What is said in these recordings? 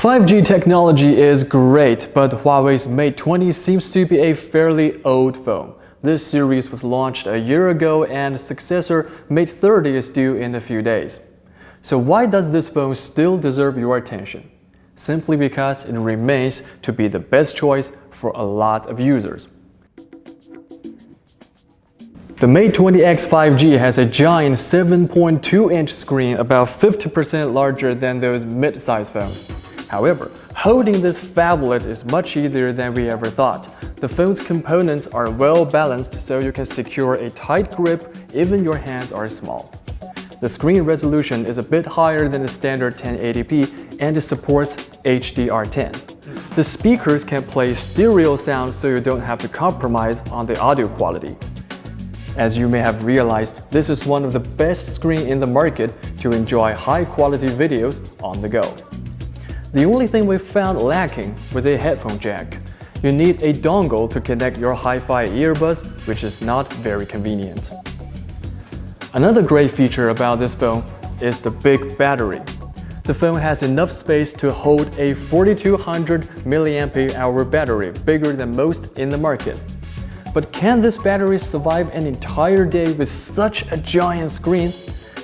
5G technology is great, but Huawei's Mate 20 seems to be a fairly old phone. This series was launched a year ago and successor Mate 30 is due in a few days. So why does this phone still deserve your attention? Simply because it remains to be the best choice for a lot of users. The Mate 20X 5G has a giant 7.2-inch screen, about 50% larger than those mid-size phones. However, holding this phablet is much easier than we ever thought. The phone's components are well balanced, so you can secure a tight grip even your hands are small. The screen resolution is a bit higher than the standard 1080p and it supports HDR10. The speakers can play stereo sound, so you don't have to compromise on the audio quality. As you may have realized, this is one of the best screens in the market to enjoy high-quality videos on the go. The only thing we found lacking was a headphone jack. You need a dongle to connect your hi-fi earbuds, which is not very convenient. Another great feature about this phone is the big battery. The phone has enough space to hold a 4200 mAh battery, bigger than most in the market. But can this battery survive an entire day with such a giant screen?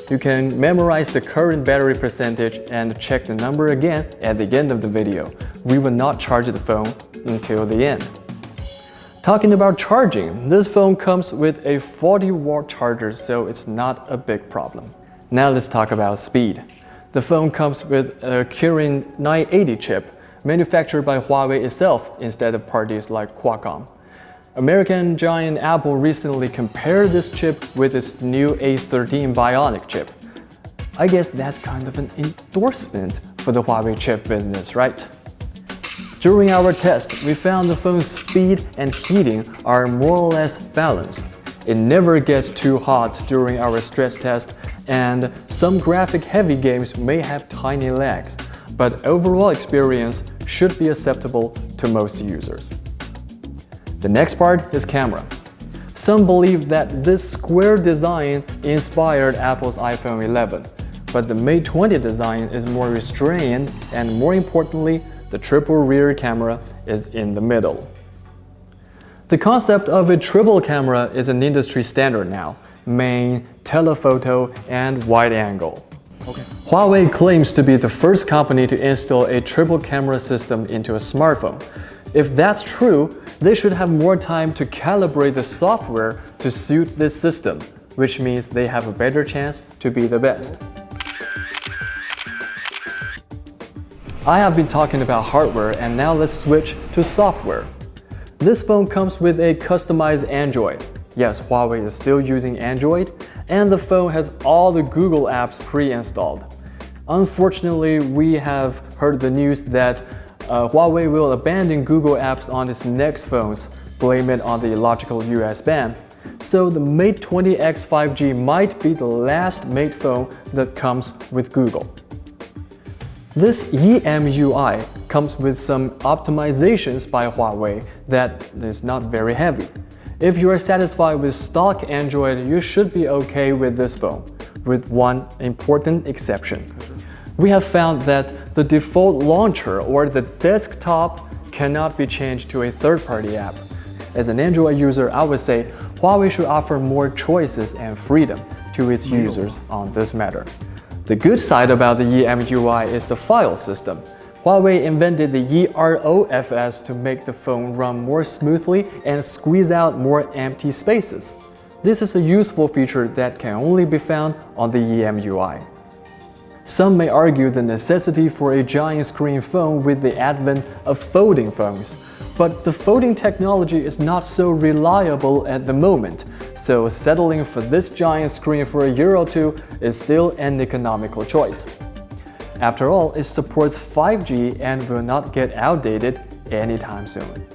You can memorize the current battery percentage and check the number again at the end of the video. We will not charge the phone until the end. Talking about charging, this phone comes with a 40-watt charger, so it's not a big problem. Now let's talk about speed. The phone comes with a Kirin 980 chip, manufactured by Huawei itself instead of parties like Qualcomm. American giant Apple recently compared this chip with its new A13 Bionic chip. I guess that's kind of an endorsement for the Huawei chip business, right? During our test, we found the phone's speed and heating are more or less balanced. It never gets too hot during our stress test, and some graphic-heavy games may have tiny lags, but overall experience should be acceptable to most users. The next part is camera. Some believe that this square design inspired Apple's iPhone 11, but the Mate 20 design is more restrained, and more importantly, the triple rear camera is in the middle. The concept of a triple camera is an industry standard now: main, telephoto, and wide angle. Huawei claims to be the first company to install a triple camera system into a smartphone. If that's true, they should have more time to calibrate the software to suit this system, which means they have a better chance to be the best. I have been talking about hardware, and now let's switch to software. This phone comes with a customized Android. Yes, Huawei is still using Android, and the phone has all the Google apps pre-installed. Unfortunately, we have heard the news that Huawei will abandon Google apps on its next phones, blame it on the illogical US ban. So the Mate 20X 5G might be the last Mate phone that comes with Google. This EMUI comes with some optimizations by Huawei that is not very heavy. If you are satisfied with stock Android, you should be okay with this phone, with one important exception. We have found that the default launcher or the desktop cannot be changed to a third-party app. As an Android user, I would say Huawei should offer more choices and freedom to its users on this matter. The good side about the EMUI is the file system. Huawei invented the eROFS to make the phone run more smoothly and squeeze out more empty spaces. This is a useful feature that can only be found on the EMUI. Some may argue the necessity for a giant screen phone with the advent of folding phones, but the folding technology is not so reliable at the moment, so settling for this giant screen for a year or two is still an economical choice. After all, it supports 5G and will not get outdated anytime soon.